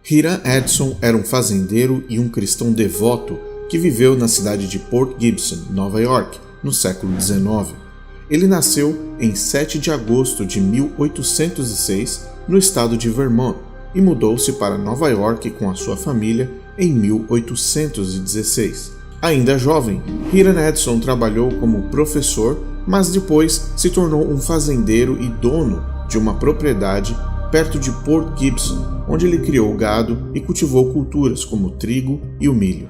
Hiram Edson era um fazendeiro e um cristão devoto que viveu na cidade de Port Gibson, Nova York, no século XIX. Ele nasceu em 7 de agosto de 1806 no estado de Vermont e mudou-se para Nova York com a sua família em 1816. Ainda jovem, Hiram Edson trabalhou como professor, mas depois se tornou um fazendeiro e dono de uma propriedade perto de Port Gibson, onde ele criou gado e cultivou culturas como o trigo e o milho.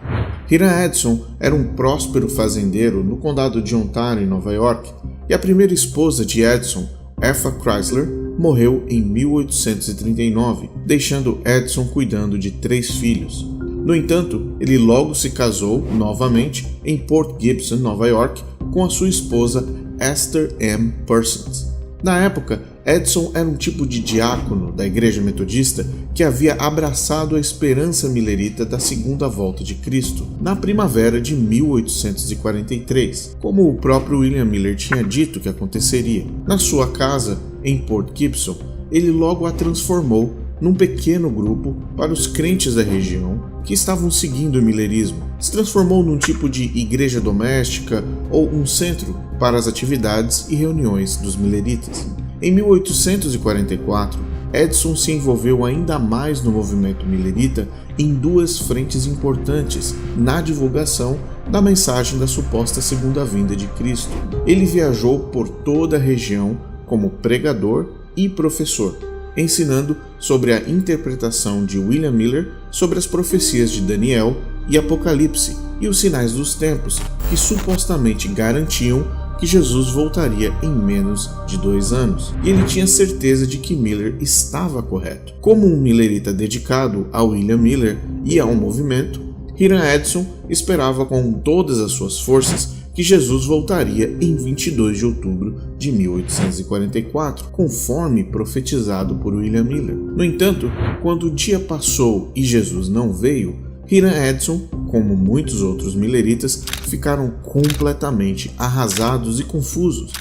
Hiram Edson era um próspero fazendeiro no condado de Ontário, em Nova York, e a primeira esposa de Edson, Epha Chrysler, morreu em 1839, deixando Edson cuidando de 3 filhos. No entanto, ele logo se casou novamente em Port Gibson, Nova York, com a sua esposa Esther M. Parsons. Na época, Edson era um tipo de diácono da Igreja Metodista que havia abraçado a esperança milerita da segunda volta de Cristo, na primavera de 1843, como o próprio William Miller tinha dito que aconteceria. Na sua casa, em Port Gibson, ele logo a transformou num pequeno grupo para os crentes da região que estavam seguindo o milerismo. Se transformou num tipo de igreja doméstica ou um centro para as atividades e reuniões dos mileritas. Em 1844, Edson se envolveu ainda mais no movimento milerita em 2 frentes importantes na divulgação da mensagem da suposta segunda vinda de Cristo. Ele viajou por toda a região como pregador e professor, ensinando sobre a interpretação de William Miller sobre as profecias de Daniel e Apocalipse e os sinais dos tempos que supostamente garantiam que Jesus voltaria em menos de 2 anos, e ele tinha certeza de que Miller estava correto. Como um millerita dedicado a William Miller e ao movimento, Hiram Edson esperava com todas as suas forças que Jesus voltaria em 22 de outubro de 1844, conforme profetizado por William Miller. No entanto, quando o dia passou e Jesus não veio, Hiram Edson, como muitos outros milleritas, ficaram completamente arrasados e confusos.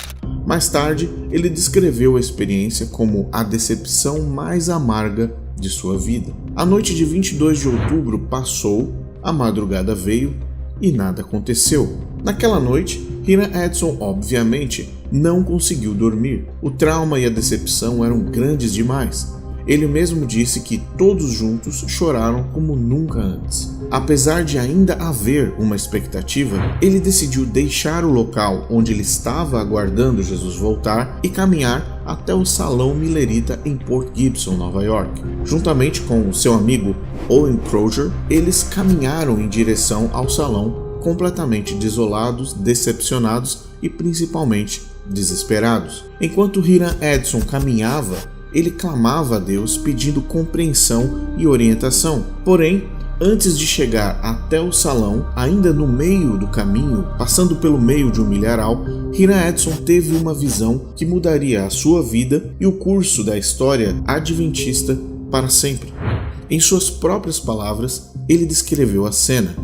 Mais tarde, ele descreveu a experiência como a decepção mais amarga de sua vida. A noite de 22 de outubro passou, a madrugada veio e nada aconteceu. Naquela noite, Hiram Edson, obviamente, não conseguiu dormir. O trauma e a decepção eram grandes demais. Ele mesmo disse que todos juntos choraram como nunca antes. Apesar de ainda haver uma expectativa, ele decidiu deixar o local onde ele estava aguardando Jesus voltar e caminhar até o salão millerita em Port Gibson, Nova York. Juntamente com seu amigo Owen Crozier, eles caminharam em direção ao salão completamente desolados, decepcionados e principalmente desesperados. Enquanto Hiram Edson caminhava, ele clamava a Deus pedindo compreensão e orientação. Porém, antes de chegar até o salão, ainda no meio do caminho, passando pelo meio de um milharal, Hiram Edson teve uma visão que mudaria a sua vida e o curso da história adventista para sempre. Em suas próprias palavras, ele descreveu a cena.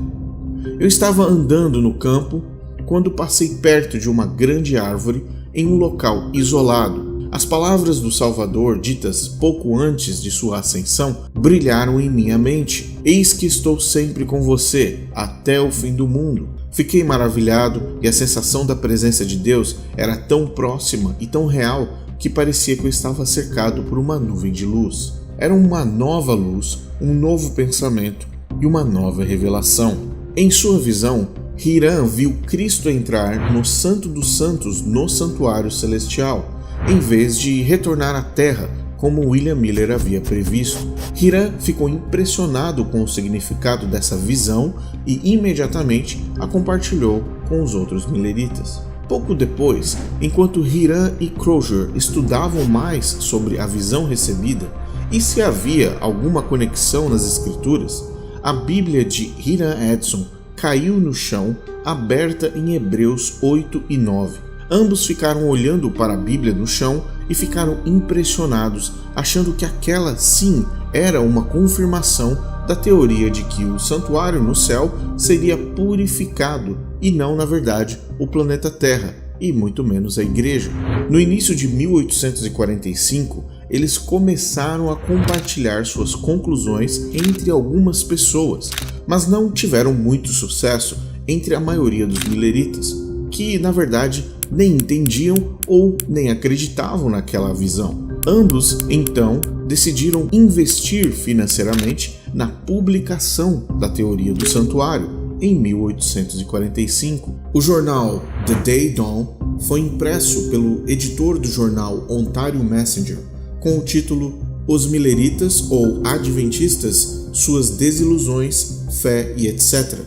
Eu estava andando no campo quando passei perto de uma grande árvore em um local isolado. As palavras do Salvador, ditas pouco antes de sua ascensão, brilharam em minha mente. Eis que estou sempre com você, até o fim do mundo. Fiquei maravilhado e a sensação da presença de Deus era tão próxima e tão real que parecia que eu estava cercado por uma nuvem de luz. Era uma nova luz, um novo pensamento e uma nova revelação. Em sua visão, Hiram viu Cristo entrar no Santo dos Santos no santuário celestial, em vez de retornar à terra, como William Miller havia previsto. Hiram ficou impressionado com o significado dessa visão e imediatamente a compartilhou com os outros milleritas. Pouco depois, enquanto Hiram e Crozier estudavam mais sobre a visão recebida e se havia alguma conexão nas escrituras, a Bíblia de Hiram Edson caiu no chão, aberta em Hebreus 8 e 9. Ambos ficaram olhando para a Bíblia no chão e ficaram impressionados, achando que aquela sim era uma confirmação da teoria de que o santuário no céu seria purificado e não, na verdade, o planeta Terra, e muito menos a igreja. No início de 1845, eles começaram a compartilhar suas conclusões entre algumas pessoas, mas não tiveram muito sucesso entre a maioria dos milleritas, que na verdade nem entendiam ou nem acreditavam naquela visão. Ambos, então, decidiram investir financeiramente na publicação da teoria do santuário em 1845. O jornal The Day Dawn foi impresso pelo editor do jornal Ontario Messenger com o título Os Milleritas ou Adventistas, Suas Desilusões, Fé e etc.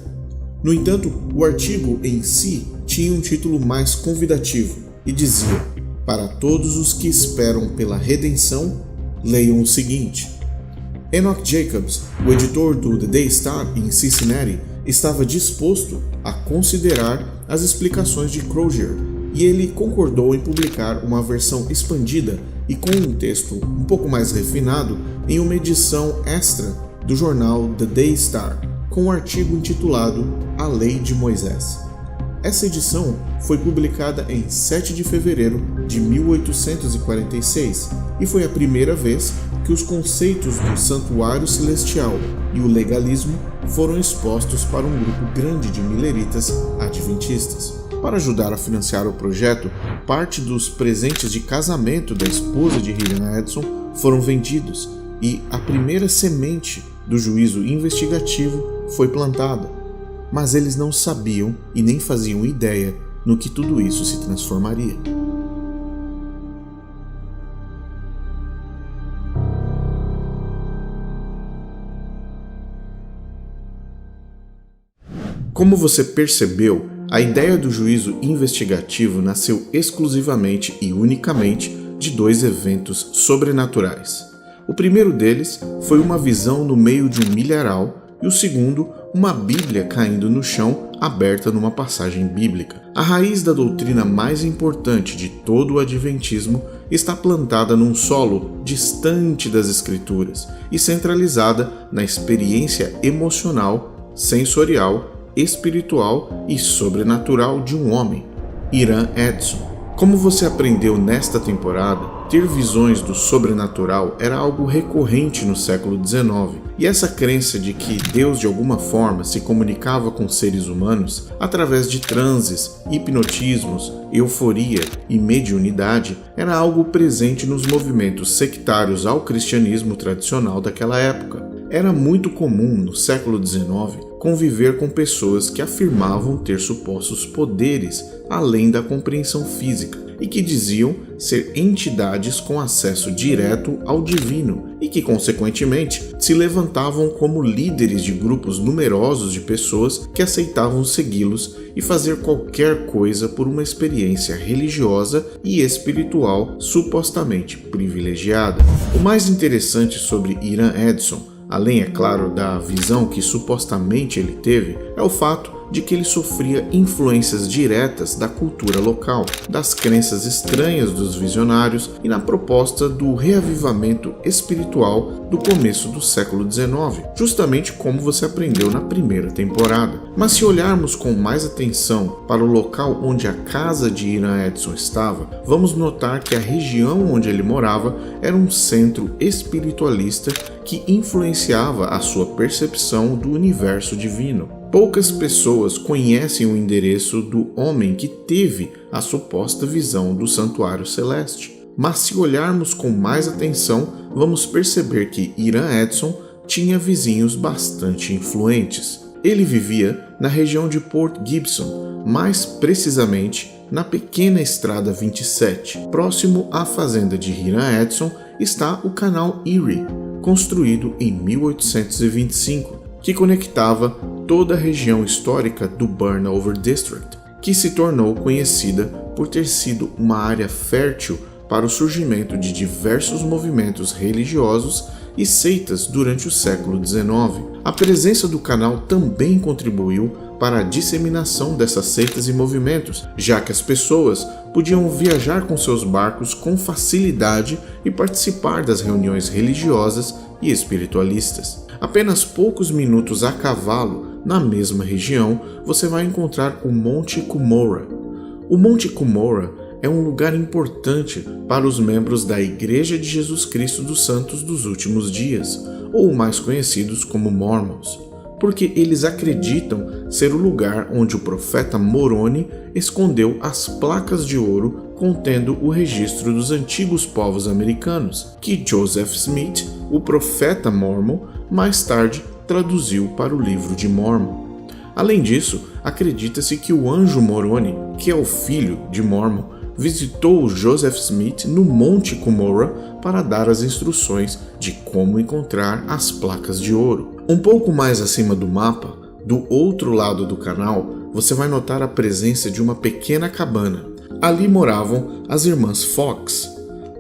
No entanto, o artigo em si tinha um título mais convidativo e dizia: para todos os que esperam pela redenção, leiam o seguinte. Enoch Jacobs, o editor do The Day Star em Cincinnati, estava disposto a considerar as explicações de Crozier e ele concordou em publicar uma versão expandida e com um texto um pouco mais refinado em uma edição extra do jornal The Day Star, com um artigo intitulado A Lei de Moisés. Essa edição foi publicada em 7 de fevereiro de 1846 e foi a primeira vez que os conceitos do santuário celestial e o legalismo foram expostos para um grupo grande de milleritas adventistas. Para ajudar a financiar o projeto, parte dos presentes de casamento da esposa de Hilliard Edson foram vendidos e a primeira semente do juízo investigativo foi plantada. Mas eles não sabiam e nem faziam ideia no que tudo isso se transformaria. Como você percebeu, a ideia do juízo investigativo nasceu exclusivamente e unicamente de dois eventos sobrenaturais. O primeiro deles foi uma visão no meio de um milharal e o segundo, uma Bíblia caindo no chão aberta numa passagem bíblica. A raiz da doutrina mais importante de todo o adventismo está plantada num solo distante das Escrituras e centralizada na experiência emocional, sensorial, espiritual e sobrenatural de um homem, Hiram Edson. Como você aprendeu nesta temporada, ter visões do sobrenatural era algo recorrente no século XIX, e essa crença de que Deus de alguma forma se comunicava com seres humanos através de transes, hipnotismos, euforia e mediunidade era algo presente nos movimentos sectários ao cristianismo tradicional daquela época. Era muito comum no século XIX conviver com pessoas que afirmavam ter supostos poderes além da compreensão física e que diziam ser entidades com acesso direto ao divino e que, consequentemente, se levantavam como líderes de grupos numerosos de pessoas que aceitavam segui-los e fazer qualquer coisa por uma experiência religiosa e espiritual supostamente privilegiada. O mais interessante sobre Hiram Edson, além, é claro, da visão que supostamente ele teve, é o fato de que ele sofria influências diretas da cultura local, das crenças estranhas dos visionários e na proposta do reavivamento espiritual do começo do século XIX, justamente como você aprendeu na primeira temporada. Mas se olharmos com mais atenção para o local onde a casa de Hiram Edson estava, vamos notar que a região onde ele morava era um centro espiritualista que influenciava a sua percepção do universo divino. Poucas pessoas conhecem o endereço do homem que teve a suposta visão do santuário celeste. Mas se olharmos com mais atenção, vamos perceber que Hiram Edson tinha vizinhos bastante influentes. Ele vivia na região de Port Gibson, mais precisamente na pequena estrada 27. Próximo à fazenda de Hiram Edson está o canal Erie, construído em 1825, que conectava toda a região histórica do Burnover District, que se tornou conhecida por ter sido uma área fértil para o surgimento de diversos movimentos religiosos e seitas durante o século XIX. A presença do canal também contribuiu para a disseminação dessas seitas e movimentos, já que as pessoas podiam viajar com seus barcos com facilidade e participar das reuniões religiosas e espiritualistas. Apenas poucos minutos a cavalo, na mesma região, você vai encontrar o Monte Cumorah. O Monte Cumorah é um lugar importante para os membros da Igreja de Jesus Cristo dos Santos dos Últimos Dias, ou mais conhecidos como Mormons, porque eles acreditam ser o lugar onde o profeta Moroni escondeu as placas de ouro contendo o registro dos antigos povos americanos, que Joseph Smith, o profeta Mormon, mais tarde traduziu para o livro de Mormon. Além disso, acredita-se que o anjo Moroni, que é o filho de Mormon, visitou Joseph Smith no Monte Cumorah para dar as instruções de como encontrar as placas de ouro. Um pouco mais acima do mapa, do outro lado do canal, você vai notar a presença de uma pequena cabana. Ali moravam as irmãs Fox.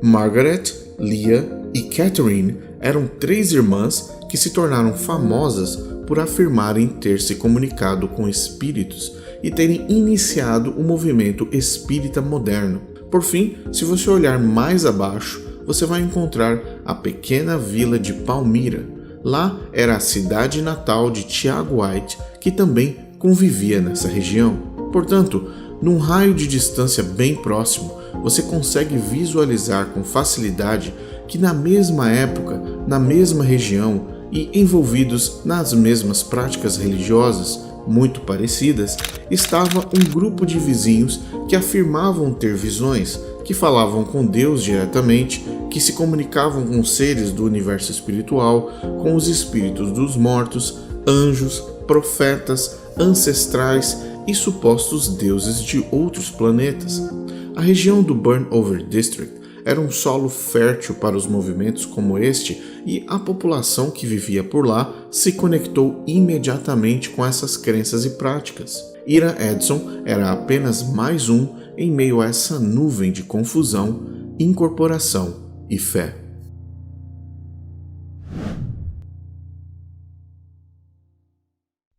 Margaret, Leah e Catherine eram 3 irmãs que se tornaram famosas por afirmarem ter se comunicado com espíritos e terem iniciado o movimento espírita moderno. Por fim, se você olhar mais abaixo, você vai encontrar a pequena vila de Palmyra. Lá era a cidade natal de Tiago White, que também convivia nessa região. Portanto, num raio de distância bem próximo, você consegue visualizar com facilidade que na mesma época, na mesma região e envolvidos nas mesmas práticas religiosas muito parecidas, estava um grupo de vizinhos que afirmavam ter visões, que falavam com Deus diretamente, que se comunicavam com seres do universo espiritual, com os espíritos dos mortos, anjos, profetas, ancestrais e supostos deuses de outros planetas. A região do Burnover District era um solo fértil para os movimentos como este e a população que vivia por lá se conectou imediatamente com essas crenças e práticas. Ira Edson era apenas mais um em meio a essa nuvem de confusão, incorporação e fé.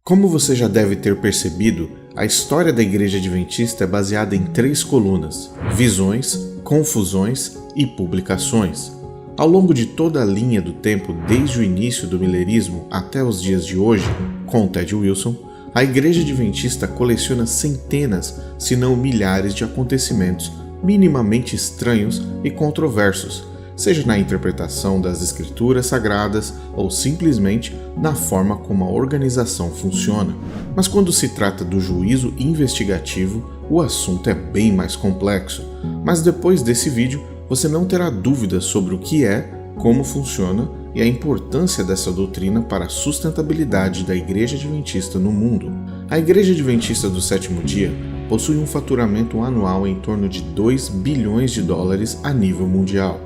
Como você já deve ter percebido, a história da Igreja Adventista é baseada em 3 colunas: visões, confusões e publicações. Ao longo de toda a linha do tempo, desde o início do milenismo até os dias de hoje, com Ted Wilson, a Igreja Adventista coleciona centenas, se não milhares de acontecimentos minimamente estranhos e controversos, seja na interpretação das escrituras sagradas ou simplesmente na forma como a organização funciona. Mas quando se trata do juízo investigativo, o assunto é bem mais complexo. Mas depois desse vídeo, você não terá dúvidas sobre o que é, como funciona e a importância dessa doutrina para a sustentabilidade da Igreja Adventista no mundo. A Igreja Adventista do Sétimo Dia possui um faturamento anual em torno de 2 bilhões de dólares a nível mundial.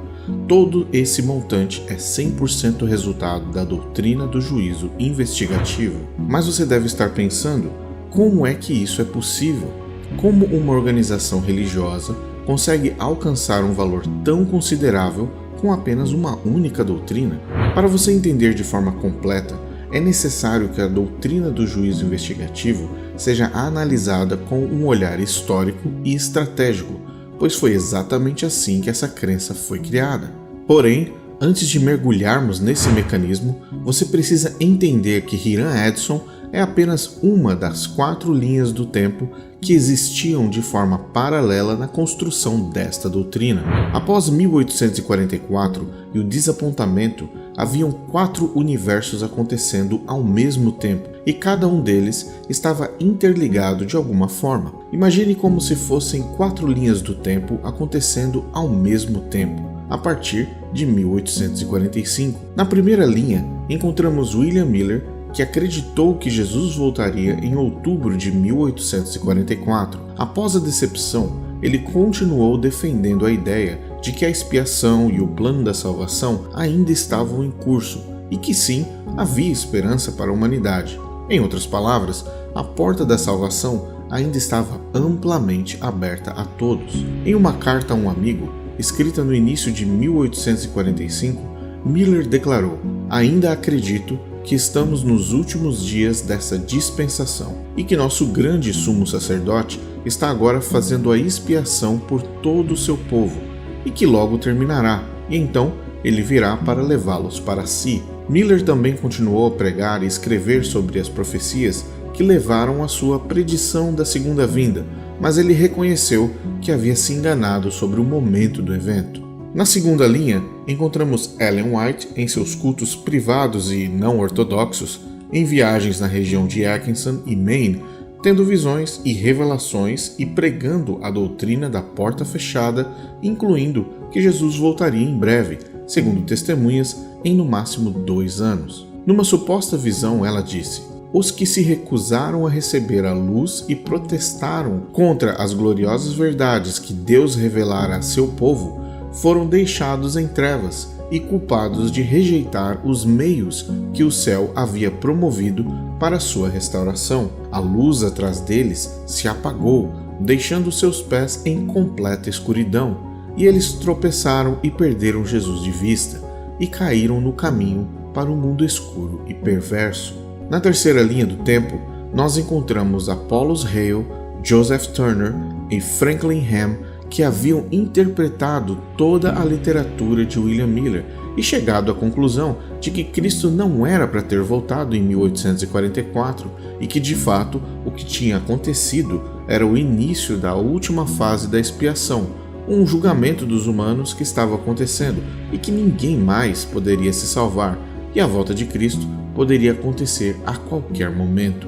Todo esse montante é 100% resultado da doutrina do juízo investigativo. Mas você deve estar pensando, como é que isso é possível? Como uma organização religiosa consegue alcançar um valor tão considerável com apenas uma única doutrina? Para você entender de forma completa, é necessário que a doutrina do juízo investigativo seja analisada com um olhar histórico e estratégico, pois foi exatamente assim que essa crença foi criada. Porém, antes de mergulharmos nesse mecanismo, você precisa entender que Hiram Edson é apenas uma das 4 linhas do tempo que existiam de forma paralela na construção desta doutrina. Após 1844 e o desapontamento, haviam 4 universos acontecendo ao mesmo tempo, e cada um deles estava interligado de alguma forma. Imagine como se fossem 4 linhas do tempo acontecendo ao mesmo tempo, a partir de 1845. Na primeira linha, encontramos William Miller, que acreditou que Jesus voltaria em outubro de 1844. Após a decepção, ele continuou defendendo a ideia de que a expiação e o plano da salvação ainda estavam em curso e que sim, havia esperança para a humanidade. Em outras palavras, a porta da salvação ainda estava amplamente aberta a todos. Em uma carta a um amigo, escrita no início de 1845, Miller declarou: "Ainda acredito que estamos nos últimos dias dessa dispensação e que nosso grande sumo sacerdote está agora fazendo a expiação por todo o seu povo e que logo terminará, e então ele virá para levá-los para si." Miller também continuou a pregar e escrever sobre as profecias que levaram à sua predição da segunda vinda, mas ele reconheceu que havia se enganado sobre o momento do evento. Na segunda linha, encontramos Ellen White em seus cultos privados e não ortodoxos, em viagens na região de Atkinson e Maine, tendo visões e revelações e pregando a doutrina da porta fechada, incluindo que Jesus voltaria em breve, segundo testemunhas, em no máximo 2 anos. Numa suposta visão, ela disse: os que se recusaram a receber a luz e protestaram contra as gloriosas verdades que Deus revelara a seu povo foram deixados em trevas e culpados de rejeitar os meios que o céu havia promovido para sua restauração. A luz atrás deles se apagou, deixando seus pés em completa escuridão, e eles tropeçaram e perderam Jesus de vista, e caíram no caminho para um mundo escuro e perverso. Na terceira linha do tempo, nós encontramos Apollos Hale, Joseph Turner e Franklin Ham, que haviam interpretado toda a literatura de William Miller e chegado à conclusão de que Cristo não era para ter voltado em 1844 e que, de fato, o que tinha acontecido era o início da última fase da expiação, um julgamento dos humanos que estava acontecendo e que ninguém mais poderia se salvar, e a volta de Cristo poderia acontecer a qualquer momento.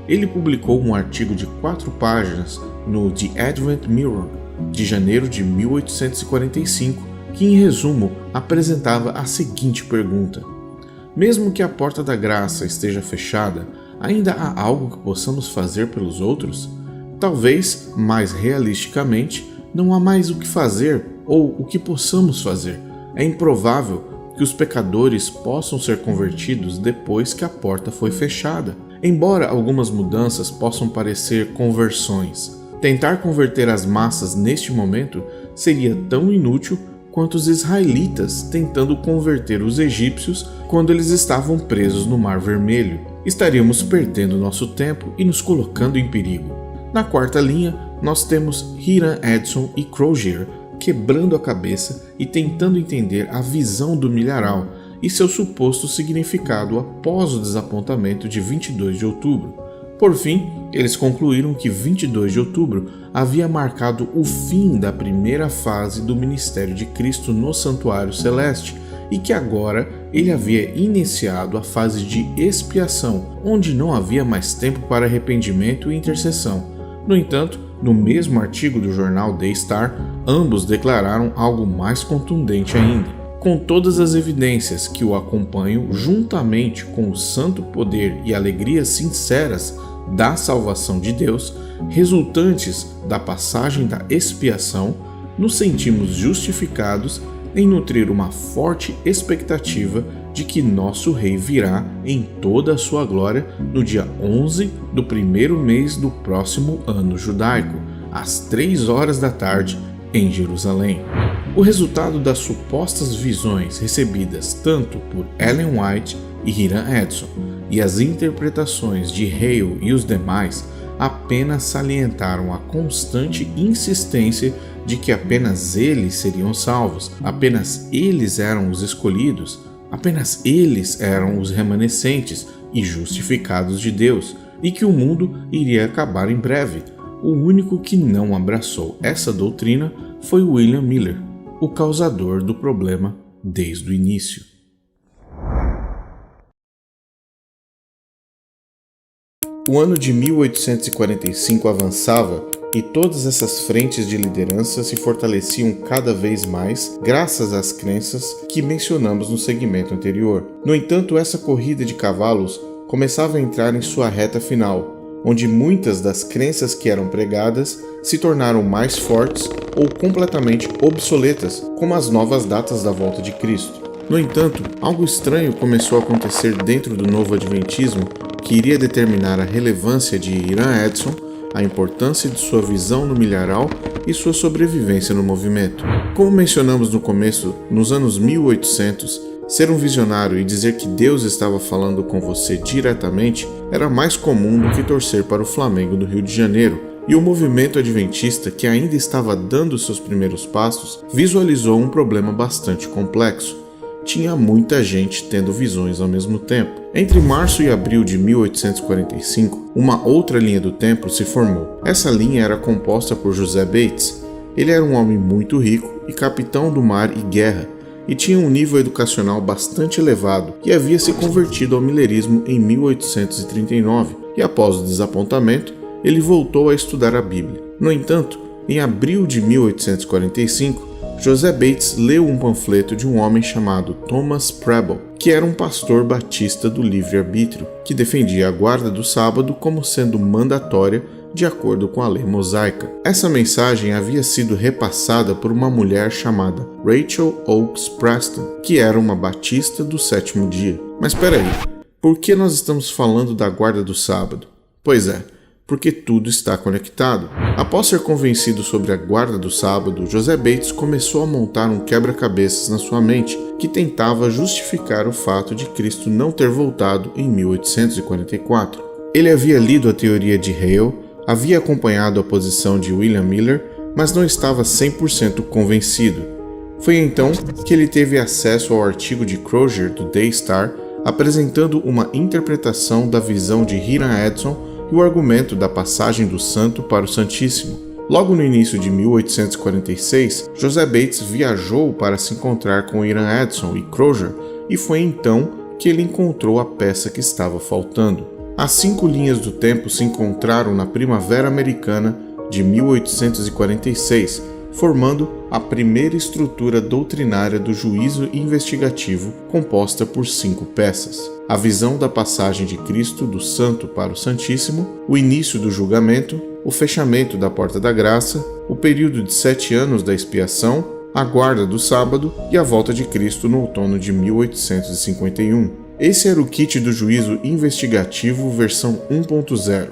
Ele publicou um artigo de 4 páginas no The Advent Mirror, de janeiro de 1845, que em resumo apresentava a seguinte pergunta: mesmo que a porta da graça esteja fechada, ainda há algo que possamos fazer pelos outros? Talvez, mais realisticamente, não há mais o que fazer ou o que possamos fazer. É improvável que os pecadores possam ser convertidos depois que a porta foi fechada. Embora algumas mudanças possam parecer conversões, tentar converter as massas neste momento seria tão inútil quanto os israelitas tentando converter os egípcios quando eles estavam presos no Mar Vermelho. Estaríamos perdendo nosso tempo e nos colocando em perigo. Na quarta linha, nós temos Hiram Edson e Crozier quebrando a cabeça e tentando entender a visão do milharal e seu suposto significado após o desapontamento de 22 de outubro. Por fim, eles concluíram que 22 de outubro havia marcado o fim da primeira fase do ministério de Cristo no Santuário Celeste e que agora ele havia iniciado a fase de expiação, onde não havia mais tempo para arrependimento e intercessão. No entanto, no mesmo artigo do jornal The Star, ambos declararam algo mais contundente ainda. Com todas as evidências que o acompanham, juntamente com o santo poder e alegrias sinceras da salvação de Deus, resultantes da passagem da expiação, nos sentimos justificados em nutrir uma forte expectativa de que nosso Rei virá em toda a sua glória no dia 11 do primeiro mês do próximo ano judaico, às 3 horas da tarde, em Jerusalém. O resultado das supostas visões recebidas tanto por Ellen White e Hiram Edson e as interpretações de Hale e os demais apenas salientaram a constante insistência de que apenas eles seriam salvos, apenas eles eram os escolhidos, apenas eles eram os remanescentes e justificados de Deus, e que o mundo iria acabar em breve. O único que não abraçou essa doutrina foi William Miller, o causador do problema desde o início. O ano de 1845 avançava e todas essas frentes de liderança se fortaleciam cada vez mais graças às crenças que mencionamos no segmento anterior. No entanto, essa corrida de cavalos começava a entrar em sua reta final, onde muitas das crenças que eram pregadas se tornaram mais fortes ou completamente obsoletas, como as novas datas da volta de Cristo. No entanto, algo estranho começou a acontecer dentro do novo adventismo que iria determinar a relevância de Hiram Edson, a importância de sua visão no milharal e sua sobrevivência no movimento. Como mencionamos no começo, nos anos 1800, ser um visionário e dizer que Deus estava falando com você diretamente era mais comum do que torcer para o Flamengo do Rio de Janeiro, e o movimento adventista, que ainda estava dando seus primeiros passos, visualizou um problema bastante complexo. tinha muita gente tendo visões ao mesmo tempo. Entre março e abril de 1845, uma outra linha do templo se formou. Essa linha era composta por José Bates. Ele era um homem muito rico e capitão do mar e guerra, e tinha um nível educacional bastante elevado e havia se convertido ao milerismo em 1839, e após o desapontamento, ele voltou a estudar a Bíblia. No entanto, em abril de 1845, José Bates leu um panfleto de um homem chamado Thomas Preble, que era um pastor batista do livre-arbítrio, que defendia a guarda do sábado como sendo mandatória de acordo com a lei mosaica. Essa mensagem havia sido repassada por uma mulher chamada Rachel Oakes Preston, que era uma batista do sétimo dia. Mas espera aí, por que nós estamos falando da guarda do sábado? Pois é, porque tudo está conectado. Após ser convencido sobre a guarda do sábado, José Bates começou a montar um quebra-cabeças na sua mente que tentava justificar o fato de Cristo não ter voltado em 1844. Ele havia lido a teoria de Hale, havia acompanhado a posição de William Miller, mas não estava 100% convencido. Foi então que ele teve acesso ao artigo de Crozier do Daystar, apresentando uma interpretação da visão de Hiram Edson e o argumento da passagem do Santo para o Santíssimo. Logo no início de 1846, José Bates viajou para se encontrar com Hiram Edson e Crozier, e foi então que ele encontrou a peça que estava faltando. As 5 linhas do tempo se encontraram na Primavera Americana de 1846, formando a primeira estrutura doutrinária do juízo investigativo, composta por 5 peças: a visão da passagem de Cristo do Santo para o Santíssimo, o início do julgamento, o fechamento da Porta da Graça, o período de 7 anos da expiação, a guarda do sábado e a volta de Cristo no outono de 1851. Esse era o kit do juízo investigativo versão 1.0,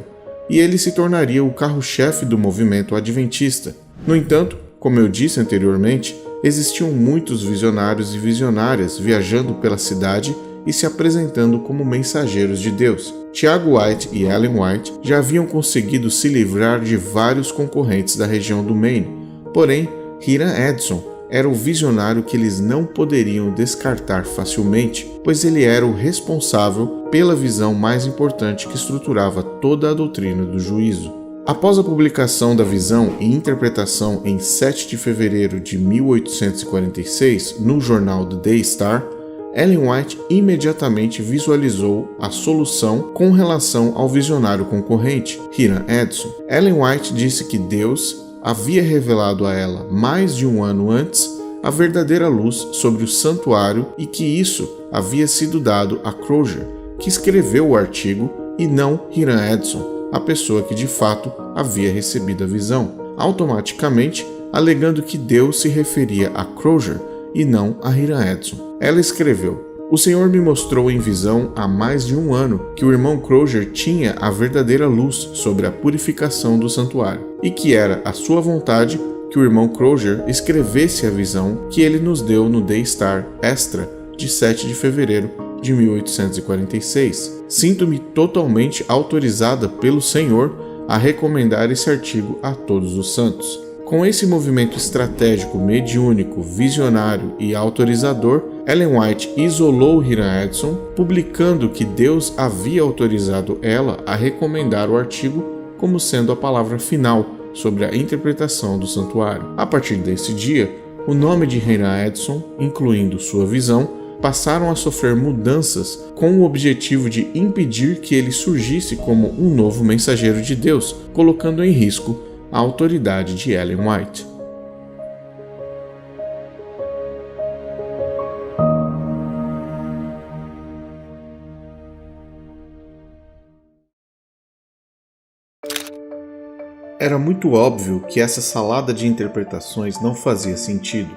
e ele se tornaria o carro-chefe do movimento adventista. No entanto, como eu disse anteriormente, existiam muitos visionários e visionárias viajando pela cidade e se apresentando como mensageiros de Deus. Tiago White e Ellen White já haviam conseguido se livrar de vários concorrentes da região do Maine, porém, Hiram Edson era o visionário que eles não poderiam descartar facilmente, pois ele era o responsável pela visão mais importante que estruturava toda a doutrina do juízo. Após a publicação da visão e interpretação em 7 de fevereiro de 1846 no jornal The Daystar, Ellen White imediatamente visualizou a solução com relação ao visionário concorrente, Hiram Edson. Ellen White disse que Deus havia revelado a ela mais de um ano antes a verdadeira luz sobre o santuário e que isso havia sido dado a Crozier, que escreveu o artigo, e não Hiram Edson, a pessoa que de fato havia recebido a visão, automaticamente alegando que Deus se referia a Crozier e não a Hiram Edson. Ela escreveu: "O Senhor me mostrou em visão há mais de um ano que o irmão Crozier tinha a verdadeira luz sobre a purificação do santuário e que era a sua vontade que o irmão Crozier escrevesse a visão que ele nos deu no Daystar Extra de 7 de fevereiro de 1846. Sinto-me totalmente autorizada pelo Senhor a recomendar esse artigo a todos os santos." Com esse movimento estratégico, mediúnico, visionário e autorizador, Ellen White isolou Hiram Edson, publicando que Deus havia autorizado ela a recomendar o artigo como sendo a palavra final sobre a interpretação do santuário. A partir desse dia, o nome de Hiram Edson, incluindo sua visão, passaram a sofrer mudanças com o objetivo de impedir que ele surgisse como um novo mensageiro de Deus, colocando em risco a autoridade de Ellen White. Era muito óbvio que essa salada de interpretações não fazia sentido,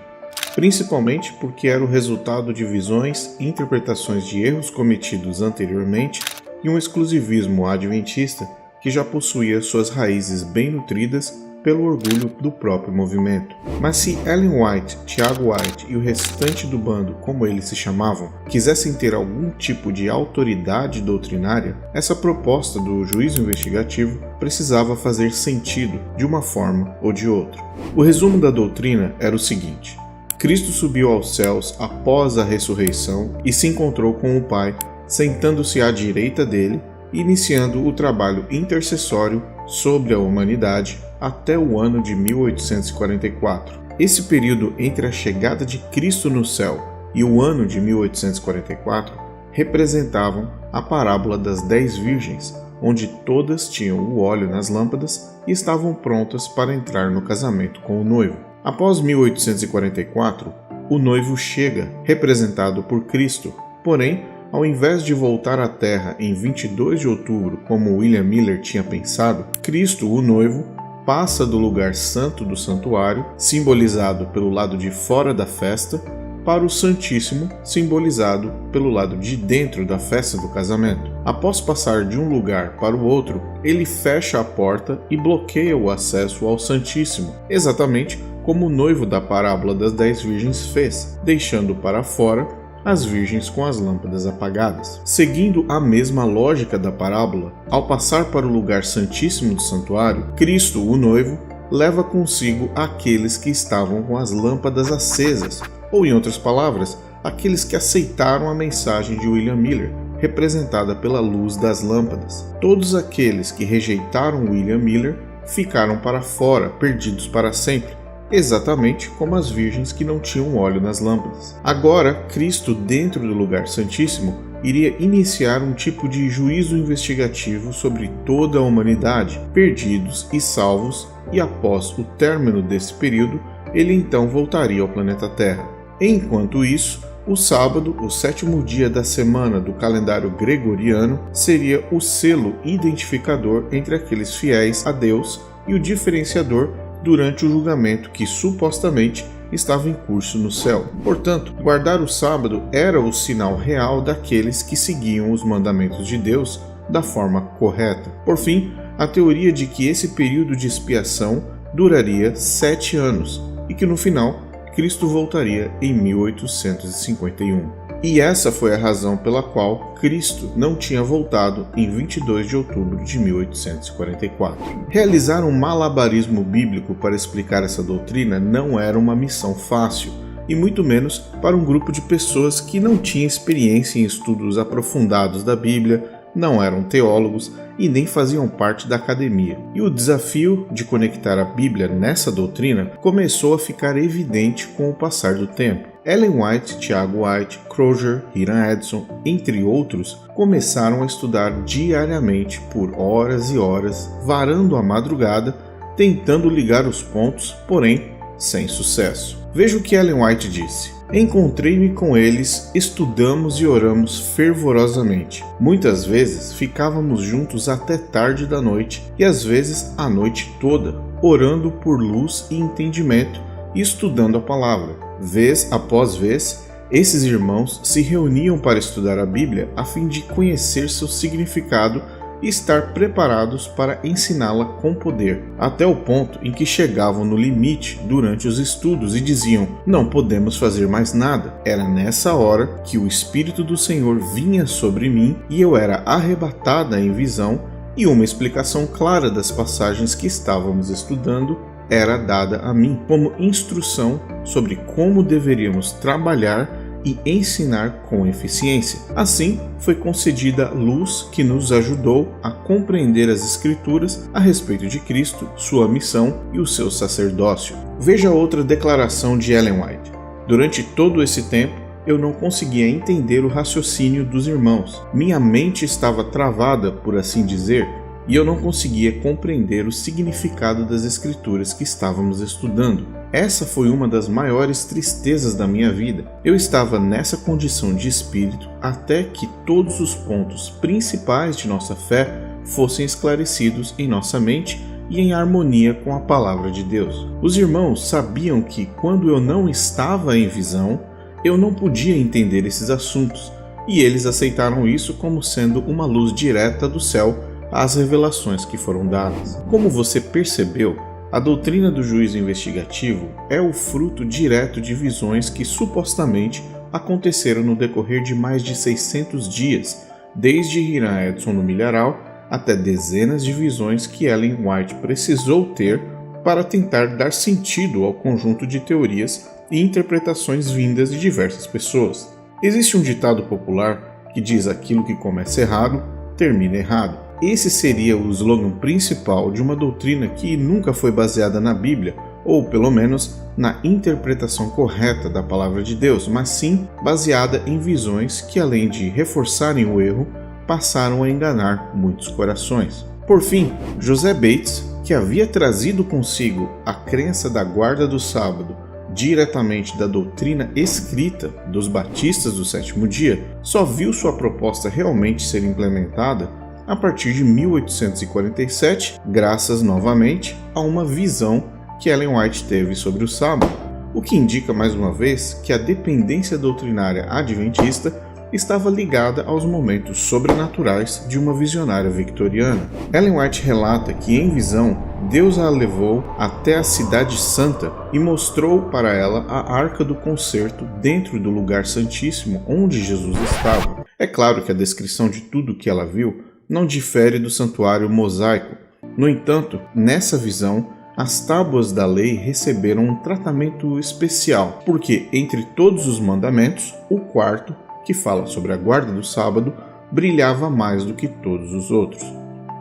principalmente porque era o resultado de visões e interpretações de erros cometidos anteriormente e um exclusivismo adventista que já possuía suas raízes bem nutridas pelo orgulho do próprio movimento. Mas se Ellen White, Tiago White e o restante do bando, como eles se chamavam, quisessem ter algum tipo de autoridade doutrinária, essa proposta do juízo investigativo precisava fazer sentido de uma forma ou de outra. O resumo da doutrina era o seguinte: Cristo subiu aos céus após a ressurreição e se encontrou com o Pai, sentando-se à direita dele e iniciando o trabalho intercessório sobre a humanidade até o ano de 1844. Esse período entre a chegada de Cristo no céu e o ano de 1844 representavam a parábola das 10 virgens, onde todas tinham o óleo nas lâmpadas e estavam prontas para entrar no casamento com o noivo. Após 1844, o noivo chega, representado por Cristo, porém, ao invés de voltar à Terra em 22 de outubro, como William Miller tinha pensado, Cristo, o noivo, passa do lugar santo do santuário, simbolizado pelo lado de fora da festa, para o Santíssimo, simbolizado pelo lado de dentro da festa do casamento. Após passar de um lugar para o outro, ele fecha a porta e bloqueia o acesso ao Santíssimo, exatamente como o noivo da parábola das 10 virgens fez, deixando para fora as virgens com as lâmpadas apagadas. Seguindo a mesma lógica da parábola, ao passar para o lugar santíssimo do santuário, Cristo, o noivo, leva consigo aqueles que estavam com as lâmpadas acesas, ou em outras palavras, aqueles que aceitaram a mensagem de William Miller, representada pela luz das lâmpadas. Todos aqueles que rejeitaram William Miller ficaram para fora, perdidos para sempre, exatamente como as virgens que não tinham óleo nas lâmpadas. Agora, Cristo, dentro do lugar santíssimo, iria iniciar um tipo de juízo investigativo sobre toda a humanidade, perdidos e salvos, e após o término desse período, ele então voltaria ao planeta Terra. Enquanto isso, o sábado, o 7º dia da semana do calendário gregoriano, seria o selo identificador entre aqueles fiéis a Deus e o diferenciador durante o julgamento que supostamente estava em curso no céu. Portanto, guardar o sábado era o sinal real daqueles que seguiam os mandamentos de Deus da forma correta. Por fim, a teoria de que esse período de expiação duraria 7 anos e que no final Cristo voltaria em 1851. E essa foi a razão pela qual Cristo não tinha voltado em 22 de outubro de 1844. Realizar um malabarismo bíblico para explicar essa doutrina não era uma missão fácil, e muito menos para um grupo de pessoas que não tinha experiência em estudos aprofundados da Bíblia, não eram teólogos e nem faziam parte da academia. E o desafio de conectar a Bíblia nessa doutrina começou a ficar evidente com o passar do tempo. Ellen White, Tiago White, Crozier, Hiram Edson, entre outros, começaram a estudar diariamente por horas e horas, varando a madrugada, tentando ligar os pontos, porém sem sucesso. Veja o que Ellen White disse. Encontrei-me com eles, estudamos e oramos fervorosamente. Muitas vezes ficávamos juntos até tarde da noite e às vezes a noite toda, orando por luz e entendimento e estudando a palavra. Vez após vez, esses irmãos se reuniam para estudar a Bíblia a fim de conhecer seu significado e estar preparados para ensiná-la com poder, até o ponto em que chegavam no limite durante os estudos e diziam: não podemos fazer mais nada. Era nessa hora que o Espírito do Senhor vinha sobre mim e eu era arrebatada em visão, e uma explicação clara das passagens que estávamos estudando era dada a mim como instrução sobre como deveríamos trabalhar e ensinar com eficiência. Assim, foi concedida luz que nos ajudou a compreender as Escrituras a respeito de Cristo, sua missão e o seu sacerdócio. Veja outra declaração de Ellen White. Durante todo esse tempo, eu não conseguia entender o raciocínio dos irmãos. Minha mente estava travada, por assim dizer, e eu não conseguia compreender o significado das Escrituras que estávamos estudando. Essa foi uma das maiores tristezas da minha vida. Eu estava nessa condição de espírito até que todos os pontos principais de nossa fé fossem esclarecidos em nossa mente e em harmonia com a palavra de Deus. Os irmãos sabiam que, quando eu não estava em visão, eu não podia entender esses assuntos, e eles aceitaram isso como sendo uma luz direta do céu às revelações que foram dadas. Como você percebeu, a doutrina do juízo investigativo é o fruto direto de visões que supostamente aconteceram no decorrer de mais de 600 dias, desde Hiram Edson no milharal até dezenas de visões que Ellen White precisou ter para tentar dar sentido ao conjunto de teorias e interpretações vindas de diversas pessoas. Existe um ditado popular que diz: aquilo que começa errado, termina errado. Esse seria o slogan principal de uma doutrina que nunca foi baseada na Bíblia, ou pelo menos na interpretação correta da palavra de Deus, mas sim baseada em visões que, além de reforçarem o erro, passaram a enganar muitos corações. Por fim, José Bates, que havia trazido consigo a crença da guarda do sábado diretamente da doutrina escrita dos batistas do sétimo dia, só viu sua proposta realmente ser implementada a partir de 1847, graças novamente a uma visão que Ellen White teve sobre o sábado, o que indica mais uma vez que a dependência doutrinária adventista estava ligada aos momentos sobrenaturais de uma visionária victoriana. Ellen White relata que, em visão, Deus a levou até a Cidade Santa e mostrou para ela a Arca do Concerto dentro do lugar santíssimo onde Jesus estava. É claro que a descrição de tudo o que ela viu não difere do santuário mosaico. No entanto, nessa visão, as tábuas da lei receberam um tratamento especial, porque entre todos os mandamentos, o quarto, que fala sobre a guarda do sábado, brilhava mais do que todos os outros.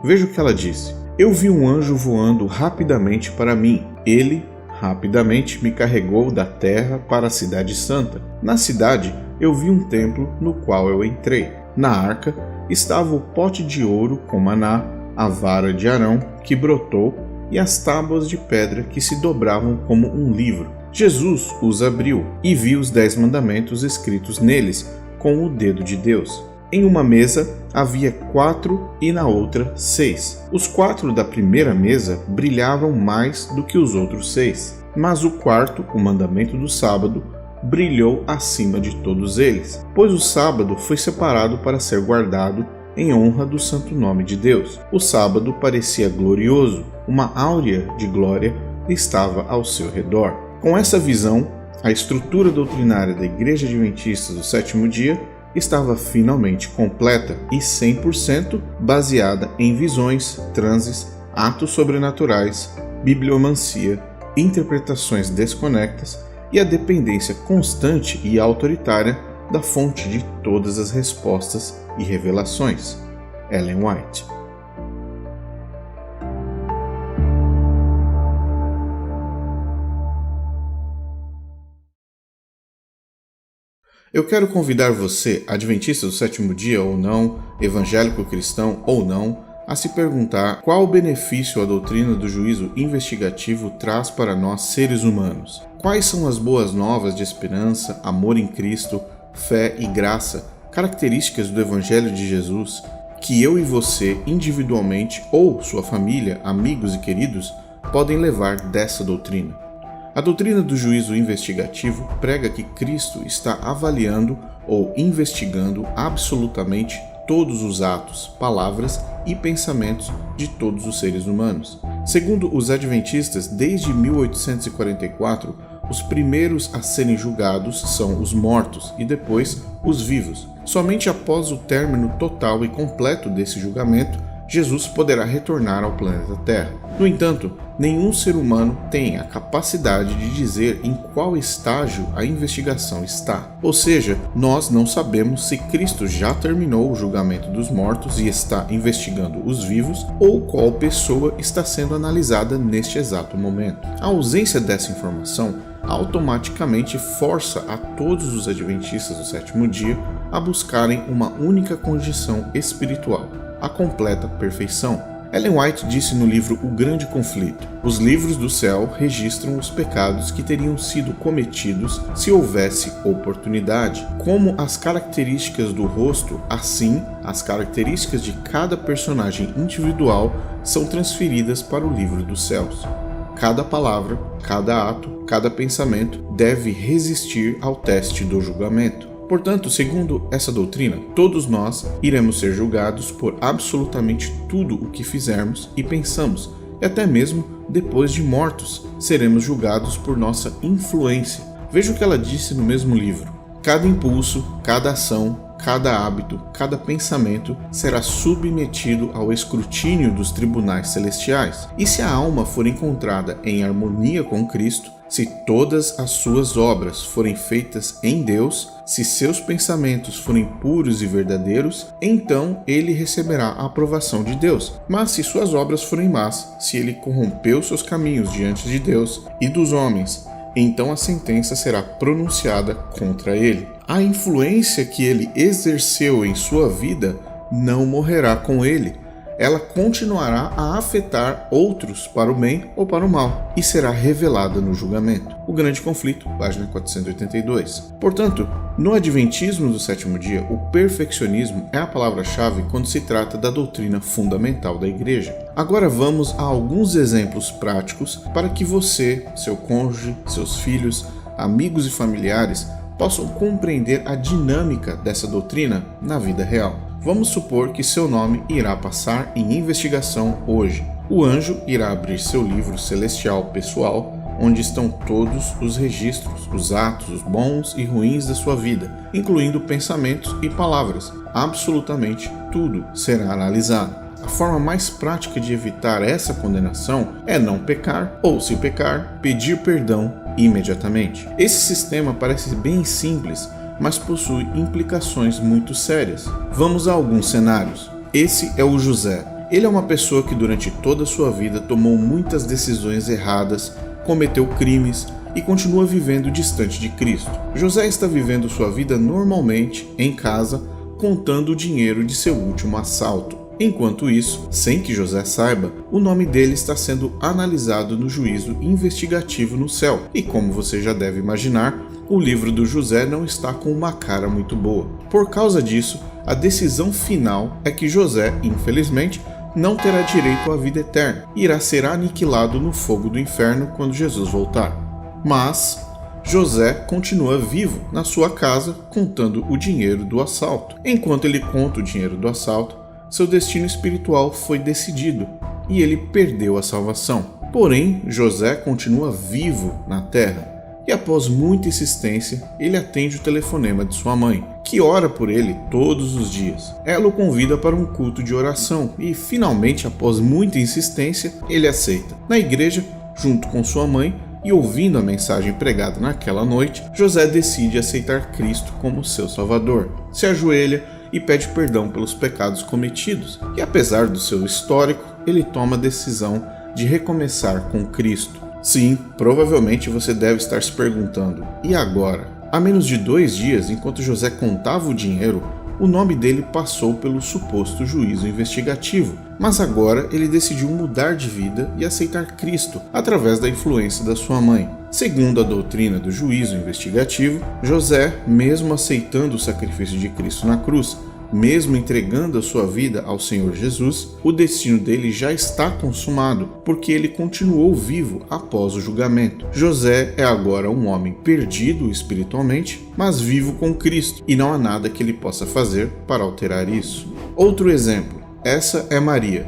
Veja o que ela disse: eu vi um anjo voando rapidamente para mim. Ele, rapidamente, me carregou da terra para a cidade santa. Na cidade, eu vi um templo no qual eu entrei. Na arca estava o pote de ouro com maná, a vara de Arão que brotou e as tábuas de pedra que se dobravam como um livro. Jesus os abriu e viu os 10 mandamentos escritos neles com o dedo de Deus. Em uma mesa havia 4 e na outra 6. Os 4 da primeira mesa brilhavam mais do que os outros 6, mas o quarto, o mandamento do sábado, brilhou acima de todos eles, pois o sábado foi separado para ser guardado em honra do santo nome de Deus. O sábado parecia glorioso, uma áurea de glória estava ao seu redor. Com essa visão, a estrutura doutrinária da Igreja Adventista do Sétimo Dia estava finalmente completa e 100% baseada em visões, transes, atos sobrenaturais, bibliomancia, interpretações desconectas e a dependência constante e autoritária da fonte de todas as respostas e revelações, Ellen White. Eu quero convidar você, adventista do sétimo dia ou não, evangélico cristão ou não, a se perguntar qual benefício a doutrina do juízo investigativo traz para nós seres humanos. Quais são as boas novas de esperança, amor em Cristo, fé e graça, características do Evangelho de Jesus, que eu e você, individualmente ou sua família, amigos e queridos, podem levar dessa doutrina? A doutrina do juízo investigativo prega que Cristo está avaliando ou investigando absolutamente todos os atos, palavras e pensamentos de todos os seres humanos. Segundo os adventistas, desde 1844, os primeiros a serem julgados são os mortos e depois os vivos. Somente após o término total e completo desse julgamento, Jesus poderá retornar ao planeta Terra. No entanto, nenhum ser humano tem a capacidade de dizer em qual estágio a investigação está. Ou seja, nós não sabemos se Cristo já terminou o julgamento dos mortos e está investigando os vivos ou qual pessoa está sendo analisada neste exato momento. A ausência dessa informação automaticamente força a todos os adventistas do sétimo dia a buscarem uma única condição espiritual: a completa perfeição. Ellen White disse no livro O Grande Conflito: os livros do céu registram os pecados que teriam sido cometidos se houvesse oportunidade. Como as características do rosto, assim as características de cada personagem individual são transferidas para o livro dos céus. Cada palavra, cada ato, cada pensamento deve resistir ao teste do julgamento. Portanto, segundo essa doutrina, todos nós iremos ser julgados por absolutamente tudo o que fizermos e pensamos, e até mesmo depois de mortos, seremos julgados por nossa influência. Veja o que ela disse no mesmo livro: cada impulso, cada ação, cada hábito, cada pensamento será submetido ao escrutínio dos tribunais celestiais. E se a alma for encontrada em harmonia com Cristo, se todas as suas obras forem feitas em Deus, se seus pensamentos forem puros e verdadeiros, então ele receberá a aprovação de Deus. Mas se suas obras forem más, se ele corrompeu seus caminhos diante de Deus e dos homens, então a sentença será pronunciada contra ele. A influência que ele exerceu em sua vida não morrerá com ele. Ela continuará a afetar outros para o bem ou para o mal e será revelada no julgamento. O Grande Conflito, página 482. Portanto, no Adventismo do sétimo dia, o perfeccionismo é a palavra-chave quando se trata da doutrina fundamental da Igreja. Agora vamos a alguns exemplos práticos para que você, seu cônjuge, seus filhos, amigos e familiares possam compreender a dinâmica dessa doutrina na vida real. Vamos supor que seu nome irá passar em investigação hoje. O anjo irá abrir seu livro celestial pessoal, onde estão todos os registros, os atos bons e ruins da sua vida, incluindo pensamentos e palavras. Absolutamente tudo será analisado. A forma mais prática de evitar essa condenação é não pecar, ou se pecar, pedir perdão imediatamente. Esse sistema parece bem simples, mas possui implicações muito sérias. Vamos a alguns cenários. Esse é o José. Ele é uma pessoa que durante toda a sua vida tomou muitas decisões erradas, cometeu crimes e continua vivendo distante de Cristo. José está vivendo sua vida normalmente, em casa, contando o dinheiro de seu último assalto. Enquanto isso, sem que José saiba, o nome dele está sendo analisado no juízo investigativo no céu. E como você já deve imaginar, o livro do José não está com uma cara muito boa. Por causa disso, a decisão final é que José, infelizmente, não terá direito à vida eterna e irá ser aniquilado no fogo do inferno quando Jesus voltar. Mas José continua vivo na sua casa contando o dinheiro do assalto. Enquanto ele conta o dinheiro do assalto, seu destino espiritual foi decidido e ele perdeu a salvação. Porém, José continua vivo na terra e após muita insistência, ele atende o telefonema de sua mãe, que ora por ele todos os dias. Ela o convida para um culto de oração e, finalmente, após muita insistência, ele aceita. Na igreja, junto com sua mãe, e ouvindo a mensagem pregada naquela noite, José decide aceitar Cristo como seu Salvador. Se ajoelha e pede perdão pelos pecados cometidos, e apesar do seu histórico, ele toma a decisão de recomeçar com Cristo. Sim, provavelmente você deve estar se perguntando, e agora? Há menos de 2 dias, enquanto José contava o dinheiro, o nome dele passou pelo suposto juízo investigativo, mas agora ele decidiu mudar de vida e aceitar Cristo através da influência da sua mãe. Segundo a doutrina do juízo investigativo, José, mesmo aceitando o sacrifício de Cristo na cruz, mesmo entregando a sua vida ao Senhor Jesus, o destino dele já está consumado, porque ele continuou vivo após o julgamento. José é agora um homem perdido espiritualmente, mas vivo com Cristo, e não há nada que ele possa fazer para alterar isso. Outro exemplo, essa é Maria.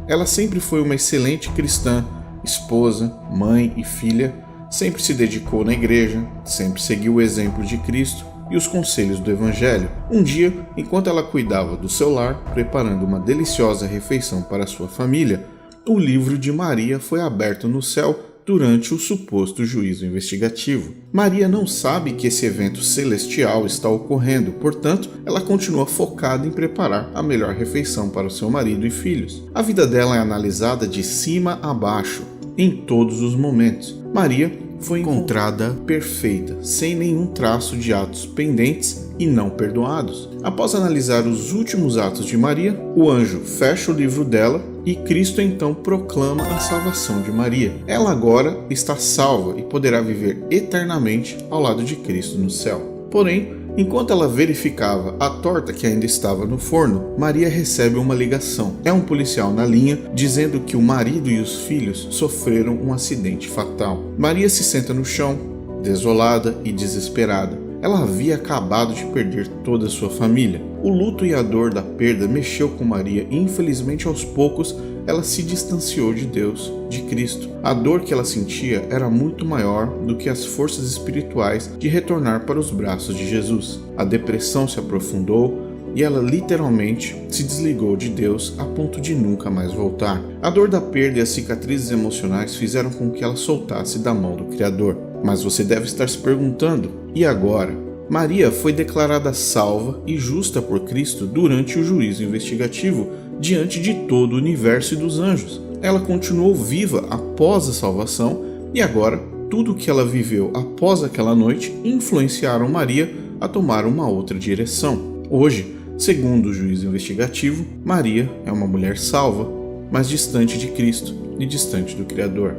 Ela sempre foi uma excelente cristã, esposa, mãe e filha, sempre se dedicou na igreja, sempre seguiu o exemplo de Cristo e os conselhos do Evangelho. Um dia, enquanto ela cuidava do seu lar, preparando uma deliciosa refeição para sua família, o livro de Maria foi aberto no céu durante o suposto juízo investigativo. Maria não sabe que esse evento celestial está ocorrendo, portanto, ela continua focada em preparar a melhor refeição para o seu marido e filhos. A vida dela é analisada de cima a baixo, em todos os momentos. Maria foi encontrada perfeita, sem nenhum traço de atos pendentes e não perdoados. Após analisar os últimos atos de Maria, o anjo fecha o livro dela e Cristo então proclama a salvação de Maria. Ela agora está salva e poderá viver eternamente ao lado de Cristo no céu. Porém, enquanto ela verificava a torta que ainda estava no forno, Maria recebe uma ligação. É um policial na linha dizendo que o marido e os filhos sofreram um acidente fatal. Maria se senta no chão, desolada e desesperada. Ela havia acabado de perder toda a sua família. O luto e a dor da perda mexeu com Maria e, infelizmente, aos poucos, ela se distanciou de Deus, de Cristo. A dor que ela sentia era muito maior do que as forças espirituais de retornar para os braços de Jesus. A depressão se aprofundou e ela literalmente se desligou de Deus a ponto de nunca mais voltar. A dor da perda e as cicatrizes emocionais fizeram com que ela soltasse da mão do Criador. Mas você deve estar se perguntando, e agora? Maria foi declarada salva e justa por Cristo durante o juízo investigativo diante de todo o universo e dos anjos. Ela continuou viva após a salvação e agora tudo o que ela viveu após aquela noite influenciaram Maria a tomar uma outra direção. Hoje, segundo o juízo investigativo, Maria é uma mulher salva, mas distante de Cristo e distante do Criador.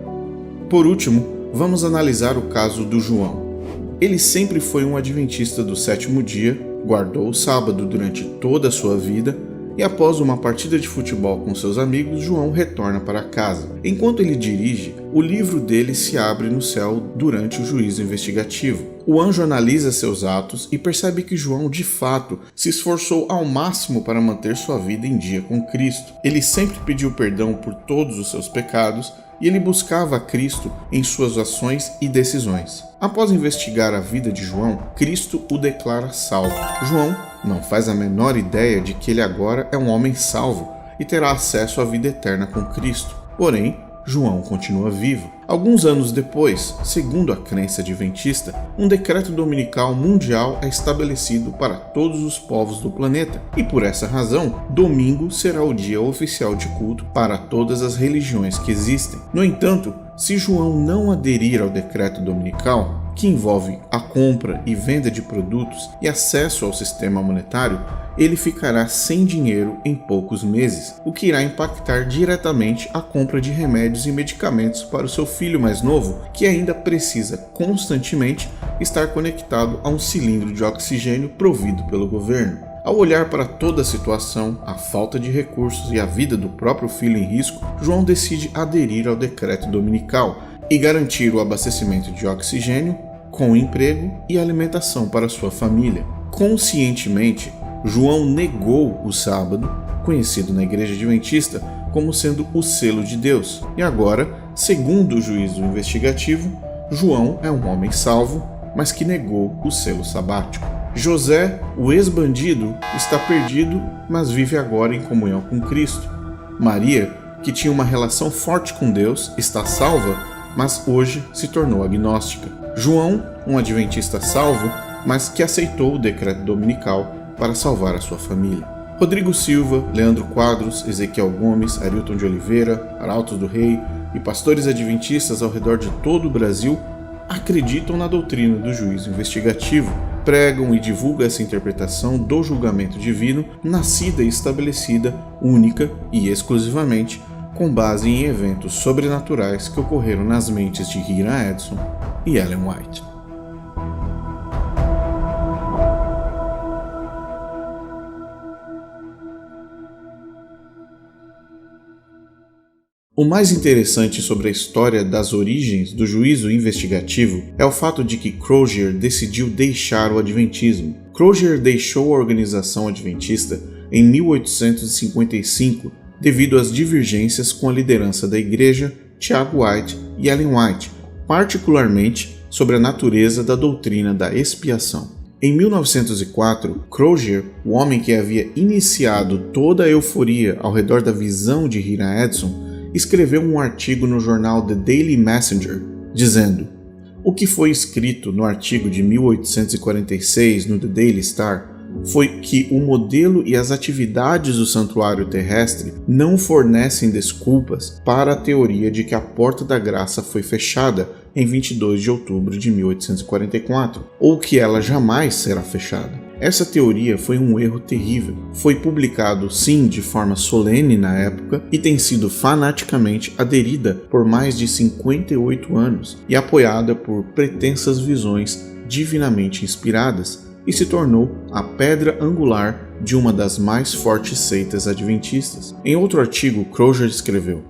Por último, vamos analisar o caso do João. Ele sempre foi um adventista do sétimo dia, guardou o sábado durante toda a sua vida e após uma partida de futebol com seus amigos, João retorna para casa. Enquanto ele dirige, o livro dele se abre no céu durante o juízo investigativo. O anjo analisa seus atos e percebe que João, de fato, se esforçou ao máximo para manter sua vida em dia com Cristo. Ele sempre pediu perdão por todos os seus pecados e ele buscava a Cristo em suas ações e decisões. Após investigar a vida de João, Cristo o declara salvo. João não faz a menor ideia de que ele agora é um homem salvo e terá acesso à vida eterna com Cristo. Porém, João continua vivo. Alguns anos depois, segundo a crença adventista, um decreto dominical mundial é estabelecido para todos os povos do planeta, e por essa razão, domingo será o dia oficial de culto para todas as religiões que existem. No entanto, se João não aderir ao decreto dominical, que envolve a compra e venda de produtos e acesso ao sistema monetário, ele ficará sem dinheiro em poucos meses, o que irá impactar diretamente a compra de remédios e medicamentos para o seu filho mais novo, que ainda precisa constantemente estar conectado a um cilindro de oxigênio provido pelo governo. Ao olhar para toda a situação, a falta de recursos e a vida do próprio filho em risco, João decide aderir ao decreto dominical e garantir o abastecimento de oxigênio, com emprego e alimentação para sua família. Conscientemente, João negou o sábado, conhecido na Igreja Adventista como sendo o selo de Deus, e agora, segundo o juízo investigativo, João é um homem salvo, mas que negou o selo sabático. José, o ex-bandido, está perdido, mas vive agora em comunhão com Cristo. Maria, que tinha uma relação forte com Deus, está salva, mas hoje se tornou agnóstica. João, um adventista salvo, mas que aceitou o decreto dominical para salvar a sua família. Rodrigo Silva, Leandro Quadros, Ezequiel Gomes, Arilton de Oliveira, Arautos do Rei e pastores adventistas ao redor de todo o Brasil acreditam na doutrina do juízo investigativo, pregam e divulgam essa interpretação do julgamento divino, nascida e estabelecida única e exclusivamente com base em eventos sobrenaturais que ocorreram nas mentes de Hiram Edson e Ellen White. O mais interessante sobre a história das origens do juízo investigativo é o fato de que Crozier decidiu deixar o adventismo. Crozier deixou a organização adventista em 1855 devido às divergências com a liderança da igreja, Tiago White e Ellen White, particularmente sobre a natureza da doutrina da expiação. Em 1904, Crozier, o homem que havia iniciado toda a euforia ao redor da visão de Hiram Edson, escreveu um artigo no jornal The Daily Messenger, dizendo: o que foi escrito no artigo de 1846 no The Daily Star foi que o modelo e as atividades do santuário terrestre não fornecem desculpas para a teoria de que a porta da graça foi fechada em 22 de outubro de 1844, ou que ela jamais será fechada. Essa teoria foi um erro terrível. Foi publicado, sim, de forma solene na época e tem sido fanaticamente aderida por mais de 58 anos e apoiada por pretensas visões divinamente inspiradas, e se tornou a pedra angular de uma das mais fortes seitas adventistas. Em outro artigo, Crozier escreveu: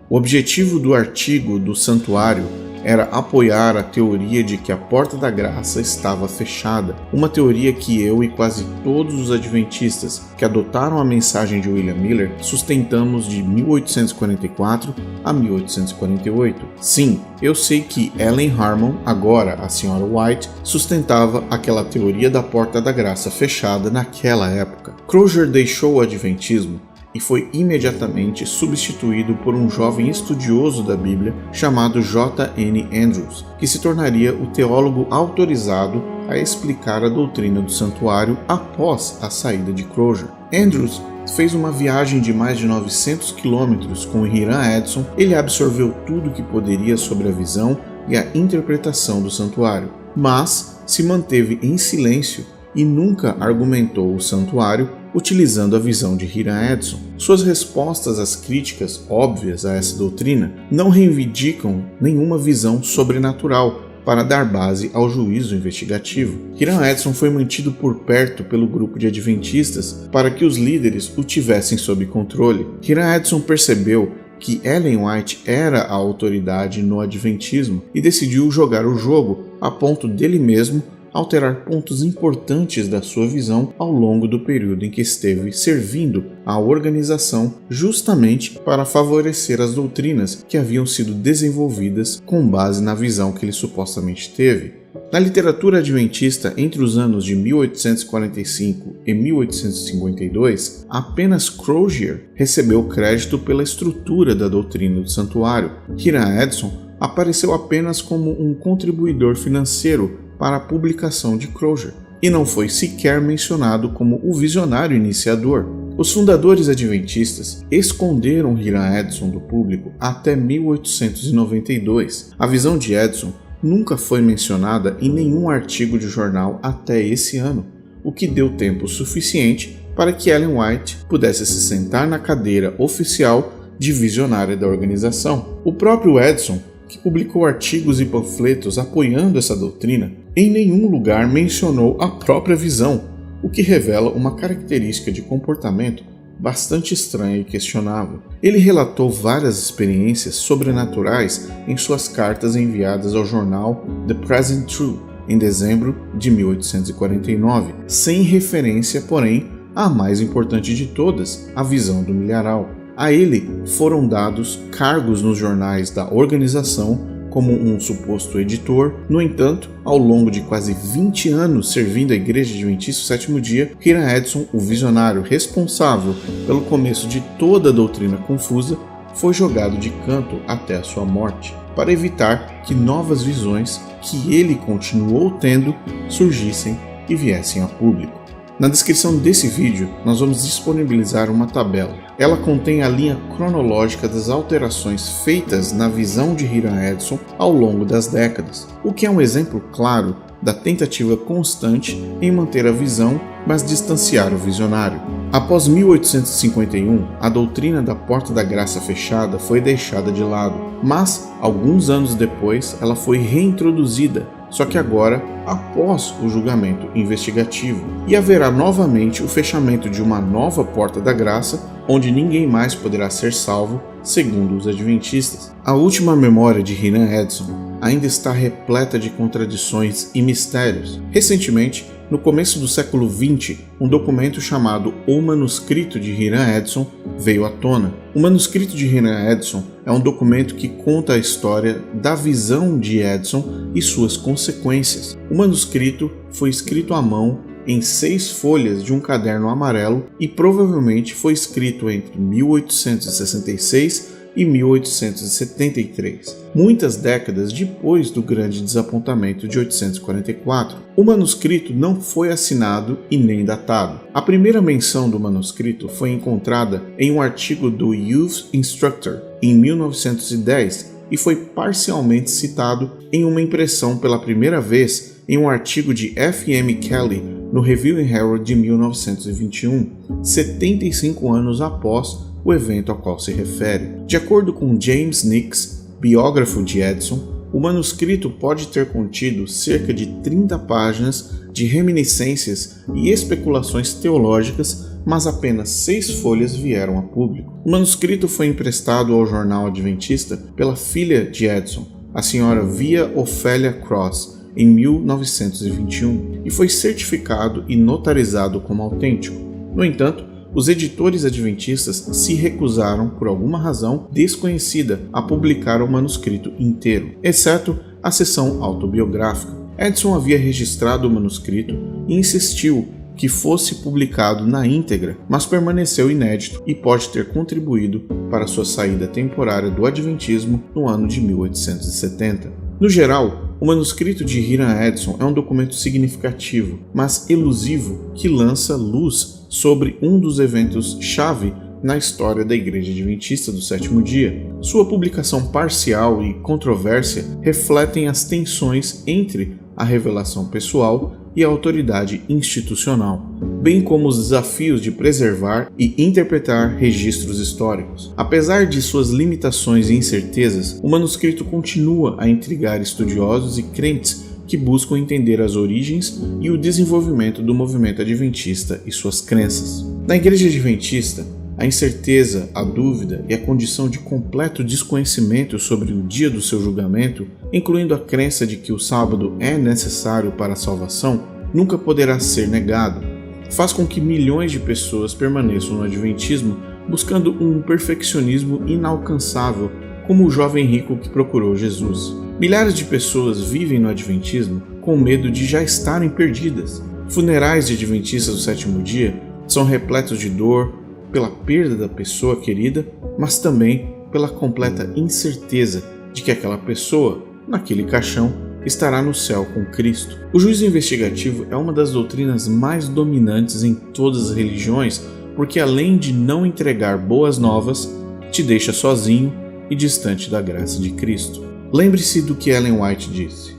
o objetivo do artigo do santuário era apoiar a teoria de que a porta da graça estava fechada, uma teoria que eu e quase todos os adventistas que adotaram a mensagem de William Miller sustentamos de 1844 a 1848. Sim, eu sei que Ellen Harmon, agora a Sra. White, sustentava aquela teoria da porta da graça fechada naquela época. Crozier deixou o adventismo e foi imediatamente substituído por um jovem estudioso da Bíblia chamado J. N. Andrews, que se tornaria o teólogo autorizado a explicar a doutrina do santuário após a saída de Crozier. Andrews fez uma viagem de mais de 900 quilômetros com Hiram Edson. Ele absorveu tudo que poderia sobre a visão e a interpretação do santuário, mas se manteve em silêncio e nunca argumentou o santuário utilizando a visão de Hiram Edson. Suas respostas às críticas óbvias a essa doutrina não reivindicam nenhuma visão sobrenatural para dar base ao juízo investigativo. Hiram Edson foi mantido por perto pelo grupo de adventistas para que os líderes o tivessem sob controle. Hiram Edson percebeu que Ellen White era a autoridade no adventismo e decidiu jogar o jogo a ponto dele mesmo alterar pontos importantes da sua visão ao longo do período em que esteve servindo à organização, justamente para favorecer as doutrinas que haviam sido desenvolvidas com base na visão que ele supostamente teve. Na literatura adventista, entre os anos de 1845 e 1852, apenas Crozier recebeu crédito pela estrutura da doutrina do santuário. Hiram Edson apareceu apenas como um contribuidor financeiro para a publicação de Crozier, e não foi sequer mencionado como o visionário iniciador. Os fundadores adventistas esconderam Hiram Edson do público até 1892. A visão de Edson nunca foi mencionada em nenhum artigo de jornal até esse ano, o que deu tempo suficiente para que Ellen White pudesse se sentar na cadeira oficial de visionária da organização. O próprio Edson, que publicou artigos e panfletos apoiando essa doutrina, em nenhum lugar mencionou a própria visão, o que revela uma característica de comportamento bastante estranha e questionável. Ele relatou várias experiências sobrenaturais em suas cartas enviadas ao jornal The Present Truth em dezembro de 1849, sem referência, porém, à mais importante de todas, a visão do milharal. A ele foram dados cargos nos jornais da organização como um suposto editor. No entanto, ao longo de quase 20 anos servindo a Igreja Adventista do Sétimo Dia, Hiram Edson, o visionário responsável pelo começo de toda a doutrina confusa, foi jogado de canto até a sua morte, para evitar que novas visões que ele continuou tendo surgissem e viessem a público. Na descrição desse vídeo, nós vamos disponibilizar uma tabela. Ela contém a linha cronológica das alterações feitas na visão de Hiram Edson ao longo das décadas, o que é um exemplo claro da tentativa constante em manter a visão, mas distanciar o visionário. Após 1851, a doutrina da Porta da Graça fechada foi deixada de lado, mas, alguns anos depois, ela foi reintroduzida, só que agora após o julgamento investigativo, e haverá novamente o fechamento de uma nova Porta da Graça, onde ninguém mais poderá ser salvo, segundo os adventistas. A última memória de Hiram Edson ainda está repleta de contradições e mistérios. Recentemente, no começo do século XX, um documento chamado O Manuscrito de Hiram Edson veio à tona. O Manuscrito de Hiram Edson é um documento que conta a história da visão de Edson e suas consequências. O manuscrito foi escrito à mão em 6 folhas de um caderno amarelo e provavelmente foi escrito entre 1866 e 1873, muitas décadas depois do grande desapontamento de 844. O manuscrito não foi assinado e nem datado. A primeira menção do manuscrito foi encontrada em um artigo do Youth Instructor em 1910 e foi parcialmente citado em uma impressão pela primeira vez em um artigo de F.M. Kelly no Review and Herald de 1921, 75 anos após o evento ao qual se refere. De acordo com James Nix, biógrafo de Edson, o manuscrito pode ter contido cerca de 30 páginas de reminiscências e especulações teológicas, mas apenas 6 folhas vieram a público. O manuscrito foi emprestado ao jornal adventista pela filha de Edson, a senhora Via Ofélia Cross, em 1921, e foi certificado e notarizado como autêntico. No entanto, os editores adventistas se recusaram, por alguma razão desconhecida, a publicar o manuscrito inteiro, exceto a seção autobiográfica. Edson havia registrado o manuscrito e insistiu que fosse publicado na íntegra, mas permaneceu inédito e pode ter contribuído para sua saída temporária do adventismo no ano de 1870. No geral, o manuscrito de Hiram Edson é um documento significativo, mas elusivo, que lança luz sobre um dos eventos-chave na história da Igreja Adventista do Sétimo Dia. Sua publicação parcial e controvérsia refletem as tensões entre a revelação pessoal e a autoridade institucional, bem como os desafios de preservar e interpretar registros históricos. Apesar de suas limitações e incertezas, o manuscrito continua a intrigar estudiosos e crentes que buscam entender as origens e o desenvolvimento do movimento adventista e suas crenças. Na Igreja Adventista, a incerteza, a dúvida e a condição de completo desconhecimento sobre o dia do seu julgamento, incluindo a crença de que o sábado é necessário para a salvação, nunca poderá ser negado. Faz com que milhões de pessoas permaneçam no adventismo buscando um perfeccionismo inalcançável, como o jovem rico que procurou Jesus. Milhares de pessoas vivem no adventismo com medo de já estarem perdidas. Funerais de adventistas do sétimo dia são repletos de dor, pela perda da pessoa querida, mas também pela completa incerteza de que aquela pessoa, naquele caixão, estará no céu com Cristo. O juízo investigativo é uma das doutrinas mais dominantes em todas as religiões, porque além de não entregar boas novas, te deixa sozinho e distante da graça de Cristo. Lembre-se do que Ellen White disse: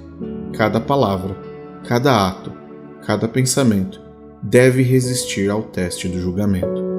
cada palavra, cada ato, cada pensamento deve resistir ao teste do julgamento.